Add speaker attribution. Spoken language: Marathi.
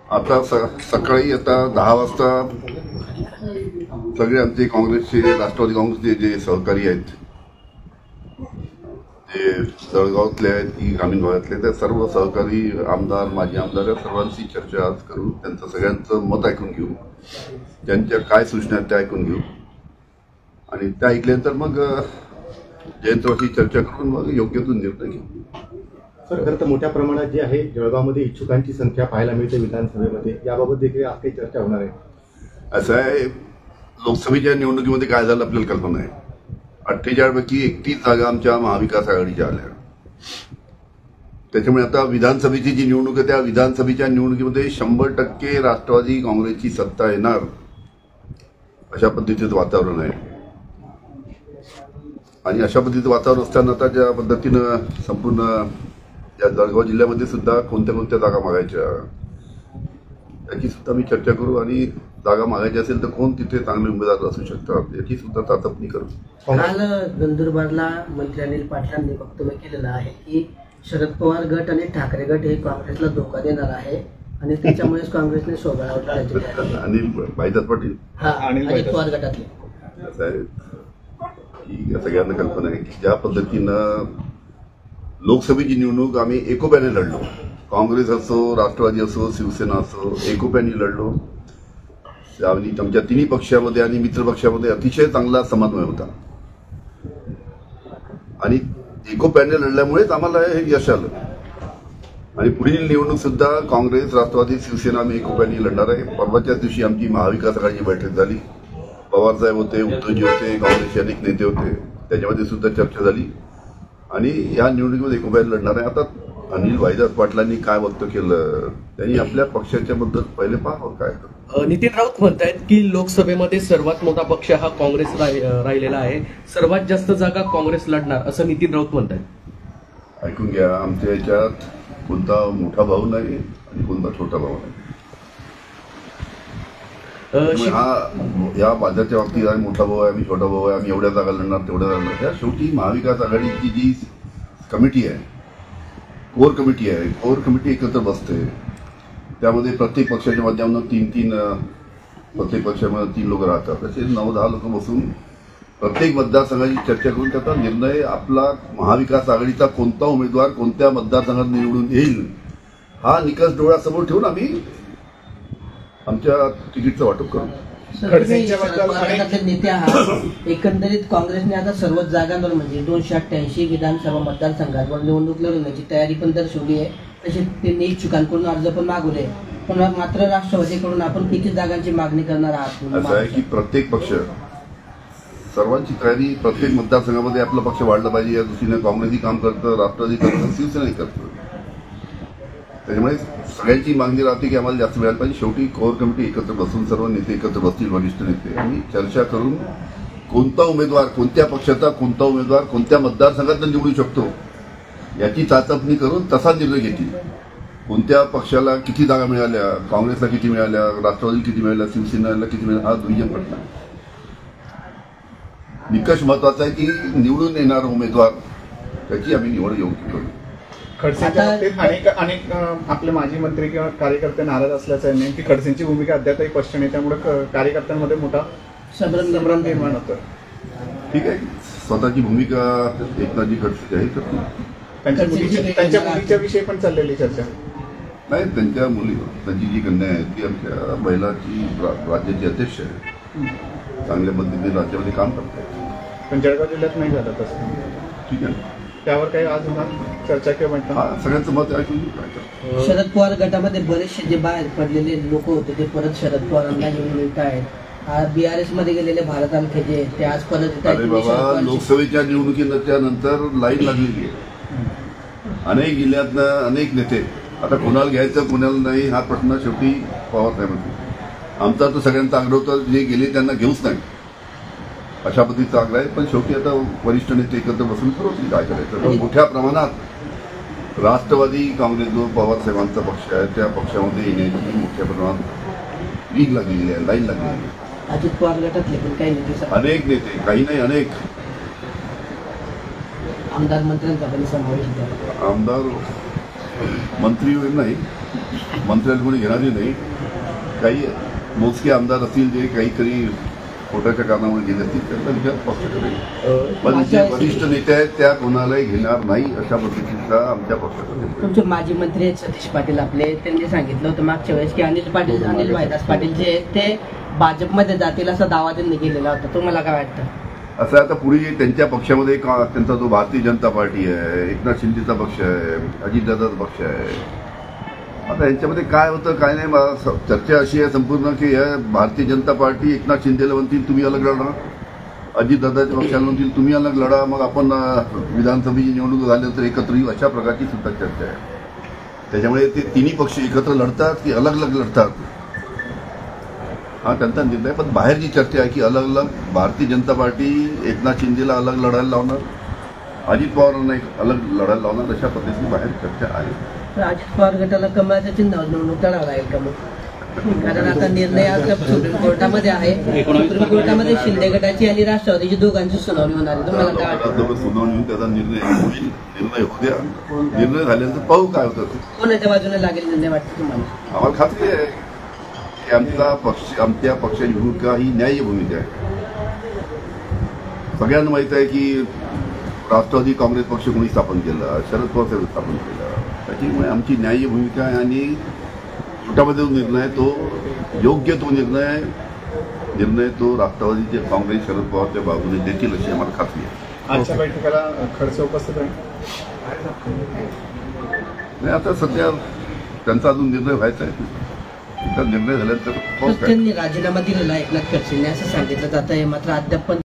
Speaker 1: आता सकाळी आता 10 वाजता सगळे आमचे काँग्रेसचे राष्ट्रवादी काँग्रेसचे जे सहकारी आहेत, जे जळगावातले आहेत की ग्रामीण भागातले, त्या सर्व सहकारी आमदार माजी आमदार या सर्वांची चर्चा आज करून त्यांचं सगळ्यांचं मत ऐकून घेऊ, त्यांच्या काय सूचना आहेत त्या ऐकून घेऊ आणि त्या ऐकल्यानंतर मग जयंतरावशी चर्चा करून मग योग्य तो निर्णय घेऊ.
Speaker 2: सर, खरं तर मोठ्या प्रमाणात जे आहे जळगावमध्ये इच्छुकांची संख्या पाहायला मिळते विधानसभेमध्ये, याबाबत देखील आज काही चर्चा होणार आहे.
Speaker 1: असं आहे, लोकसभेच्या निवडणुकीमध्ये काय झालं आपल्याला कल्पना आहे. 48 पैकी 31 जागा आमच्या महाविकास आघाडीच्या आल्या. त्याच्यामुळे आता विधानसभेची जी निवडणूक आहे त्या विधानसभेच्या निवडणुकीमध्ये 100% राष्ट्रवादी काँग्रेसची सत्ता येणार अशा पद्धतीचं वातावरण आहे. आणि अशा पद्धतीचं वातावरण असताना आता ज्या पद्धतीनं संपूर्ण या जळगाव जिल्ह्यामध्ये सुद्धा कोणत्या कोणत्या जागा मागायच्या याची सुद्धा मी चर्चा करू आणि जागा मागायची असेल तर कोण तिथे चांगले उमेदवार असू शकतात याची सुद्धा चाचपणी करू.
Speaker 3: काल नंदुरबारला मंत्री अनिल पाटलांनी वक्तव्य केलेलं आहे की शरद पवार गट आणि ठाकरे गट हे काँग्रेसला धोका देणार आहे आणि त्याच्यामुळेच काँग्रेसने सोबळावर लढायचे.
Speaker 1: अनिल भाईदास पाटील
Speaker 3: अजित पवार गटातले
Speaker 1: असं आहे की या सगळ्यांना कल्पना आहे की ज्या पद्धतीनं लोकसभेची निवडणूक आम्ही एकोप्याने लढलो, काँग्रेस असो, राष्ट्रवादी असो, शिवसेना असो, एकोप्याने लढलो. आणि आमच्या तिन्ही पक्षामध्ये आणि मित्र पक्षामध्ये अतिशय चांगला समन्वय होता आणि एकोप्याने लढल्यामुळेच आम्हाला हे यश आलं. आणि पुढील निवडणूक सुद्धा काँग्रेस, राष्ट्रवादी, शिवसेना आम्ही एकोप्याने लढणार आहे. परवाच्याच दिवशी आमची महाविकास आघाडीची बैठक झाली. पवारसाहेब होते, उद्धवजी होते, काँग्रेसचे अनेक नेते होते, त्याच्यामध्ये सुद्धा चर्चा झाली आणि या निवडणुकीमध्ये एकोप्याने लढणार आहे. आता अनिल भाईदास पाटलांनी काय वक्तव्य केलं, त्यांनी आपल्या पक्षाच्या बद्दल पहिले पाहावं काय.
Speaker 4: नितीन राऊत म्हणतायत की लोकसभेमध्ये सर्वात मोठा पक्ष हा काँग्रेस राहिलेला आहे, सर्वात जास्त जागा काँग्रेस लढणार असं नितीन राऊत म्हणतायत.
Speaker 1: ऐकून घ्या, आमच्या याच्यात कोणता मोठा भाऊ नाही आणि कोणता छोटा भाऊ नाही. या बाजारच्या बाबतीत आम्ही मोठा भाऊ आहे, आम्ही छोटा भाऊ आहे, आम्ही एवढ्या जागा लढणार तेवढ्या जागा लढणार. शेवटी महाविकास आघाडीची जी कमिटी आहे, कोर कमिटी आहे, कोर कमिटी एकत्र बसते. त्यामध्ये प्रत्येक पक्षाच्या माध्यमातून प्रत्येक पक्षामध्ये 3 लोक राहतात. तसे 9-10 लोक बसून प्रत्येक मतदारसंघाची चर्चा करून त्याचा निर्णय आपला महाविकास आघाडीचा कोणता उमेदवार कोणत्या मतदारसंघात निवडून येईल हा निकष डोळ्यासमोर ठेवून आम्ही आमच्या तिकीटचं वाटप करू.
Speaker 3: नेते आहात, एकंदरीत काँग्रेसने आता सर्वच जागांवर म्हणजे 288 विधानसभा मतदारसंघांवर निवडणूक लढवण्याची तयारी पण दर्शवली आहे. तसेच त्यांनी इच्छुकांकडून अर्ज पण मागवले, पण मात्र राष्ट्रवादीकडून आपण किती जागांची मागणी करणार आहात?
Speaker 1: असं आहे की प्रत्येक पक्ष सर्वांची तयारी, प्रत्येक मतदारसंघामध्ये आपला पक्ष वाढला पाहिजे या दृष्टीने काँग्रेसही काम करतं, राष्ट्रवादी करतं, शिवसेनाही करतं. त्याच्यामुळे सगळ्यांची मागणी राहते की आम्हाला जास्त मिळायला पाहिजे. शेवटी कोर कमिटी एकत्र बसून सर्व नेते एकत्र बसतील, वरिष्ठ नेते, आणि चर्चा करून कोणता उमेदवार कोणत्या पक्षाचा कोणता उमेदवार कोणत्या मतदारसंघात निवडू शकतो याची चाचपणी करून तसा निर्णय घेतील. कोणत्या पक्षाला किती जागा मिळाल्या, काँग्रेसला किती मिळाल्या, राष्ट्रवादीला किती मिळाल्या, शिवसेनेला किती मिळाल्या हा दुय्यम प्रश्न आहे. निकष महत्वाचा आहे की निवडून येणारा उमेदवार त्याची आम्ही निवड योग्य करू.
Speaker 5: खडसेंच्या बाबतीत अनेक आपले माजी मंत्री किंवा कार्यकर्ते नाराज असल्याचं आहे. नेमकी खडसेंची भूमिका अद्यापही स्पष्ट नाही, त्यामुळे कार्यकर्त्यांमध्ये मोठा संभ्रम निर्माण होतो.
Speaker 1: ठीक आहे, स्वतःची भूमिका एकनाथजी खडसे जाहीर करतील.
Speaker 5: त्यांच्या मुलीच्या विषयी पण चाललेली चर्चा
Speaker 1: नाही. त्यांची जी कन्या आहे ती आमच्या महिलाची राज्याची अध्यक्ष आहे, चांगल्या पद्धतीने राज्यामध्ये काम करते.
Speaker 5: पण जळगाव जिल्ह्यात नाही झालं तसं.
Speaker 1: ठीक आहे,
Speaker 5: त्यावर काही आज होणार चर्चा किंवा
Speaker 1: सगळ्यांचं मत ऐकून.
Speaker 3: शरद पवार गटामध्ये बरेचसे जे बाहेर पडलेले लोक होते ते परत शरद पवारांना घेऊन येत आहेत. BRS मध्ये गेलेले भारत आमखेजे ते आज परत येत आहेत.
Speaker 1: अरे बाबा, लोकसभेच्या निवडणुकीच्या नंतर लाईन लागलेली आहे. अनेक जिल्ह्यातनं अनेक नेते, आता कोणाला घ्यायचं कोणाला नाही हा प्रश्न शेवटी पवार साहेबांचा. आमचा तर सगळ्यांचा आग्रह होता जे गेले त्यांना घेऊच नाही अशा पद्धतीचा आग्रह आहे. पण शेवटी आता वरिष्ठ नेते एकत्र बसून ठरवतील काय करायचं. पण मोठ्या प्रमाणात राष्ट्रवादी काँग्रेस जो पवार साहेबांचा पक्ष आहे त्या पक्षामध्ये येण्याची मोठ्या प्रमाणात लीग लागलेली आहे, लाईन लागलेली आहे.
Speaker 3: अजित पवार गटातले पण काही नेते,
Speaker 1: अनेक नेते, काही नाही अनेक
Speaker 3: आमदार मंत्र्यांचा पण समावेश.
Speaker 1: आमदार मंत्री नाही मंत्र्यांना कोणी घेणारही नाही. काही मोजके आमदार असतील जे काहीतरी पोटाच्या कारणामुळे गेले असतील त्यांचा विचार पक्ष करेल. पण जे वरिष्ठ नेते आहेत त्या कोणालाही घेणार नाही अशा पद्धतीचा आमच्या पक्षाचा निर्णय.
Speaker 3: तुमचे माजी मंत्री आहेत सतीश पाटील आपले, त्यांनी सांगितलं होतं मागच्या वेळेस की अनिल भाईदास पाटील जे आहेत ते भाजपमध्ये जातील असा दावा त्यांनी केलेला होता. तुम्हाला काय वाटतं?
Speaker 1: असं आता पुढे त्यांच्या पक्षामध्ये त्यांचा जो भारतीय जनता पार्टी आहे, एकनाथ शिंदेचा पक्ष आहे, अजितदादाचा पक्ष आहे. आता यांच्यामध्ये काय होतं काय नाही, चर्चा अशी आहे संपूर्ण की या भारतीय जनता पार्टी एकनाथ शिंदेला म्हणतील तुम्ही अलग लढा, अजितदादाच्या पक्षाला म्हणतील तुम्ही अलग लढा, मग आपण विधानसभेची निवडणूक झाल्यानंतर एकत्र येऊ, अशा प्रकारची सुद्धा चर्चा आहे. त्याच्यामुळे ते तिन्ही पक्ष एकत्र लढतात की अलग अलग लढतात हा त्यांचा निर्णय. पण बाहेर जी चर्चा आहे की अलग अलग भारतीय जनता पार्टी एकनाथ शिंदेला अलग लढायला लावणार, अजित पवारांना एक अलग लढायला लावणार, अशा पद्धतीची बाहेर चर्चा आहे.
Speaker 3: तर अजित पवार गटाला कमळाच्या चिन्हावर निवडणूक लढावं लागेल का मग? कारण आता निर्णय आता सुप्रीम कोर्टामध्ये आहे. सुप्रीम कोर्टामध्ये शिंदे गटाची आणि राष्ट्रवादीची दोघांची सुनावणी होणार आहे. तुम्हाला काय वाटतं?
Speaker 1: सुनावणी होऊन त्याचा निर्णय होईल, निर्णय होऊ द्या. निर्णय झाल्यानंतर पाहू काय होतं ते.
Speaker 3: कोणाच्या बाजूने लागेल निर्णय वाटतं तुम्हाला?
Speaker 1: आम्हाला खात्री आहे की आमच्या पक्षाची भूमिका ही न्याय्य भूमिका आहे. सगळ्यांना माहित आहे की राष्ट्रवादी काँग्रेस पक्ष कोणी स्थापन केला, शरद पवार साहेब स्थापन केला. त्याच्यामुळे आमची न्याय्य भूमिका आहे आणि कोर्टामध्ये जो निर्णय तो योग्य तो निर्णय तो राष्ट्रवादीचे काँग्रेस शरद पवारच्या बाजूने देतील अशी आम्हाला खात्री आहे.
Speaker 5: आजच्या बैठकीला खडसे उपस्थित राहील.
Speaker 1: नाही आता सध्या त्यांचा अजून निर्णय व्हायचा आहे. निर्णय झाल्यानंतर
Speaker 3: त्यांनी राजीनामा दिलेला एकनाथ खडसेंनी असं सांगितलं जात आहे. मात्र अद्याप पण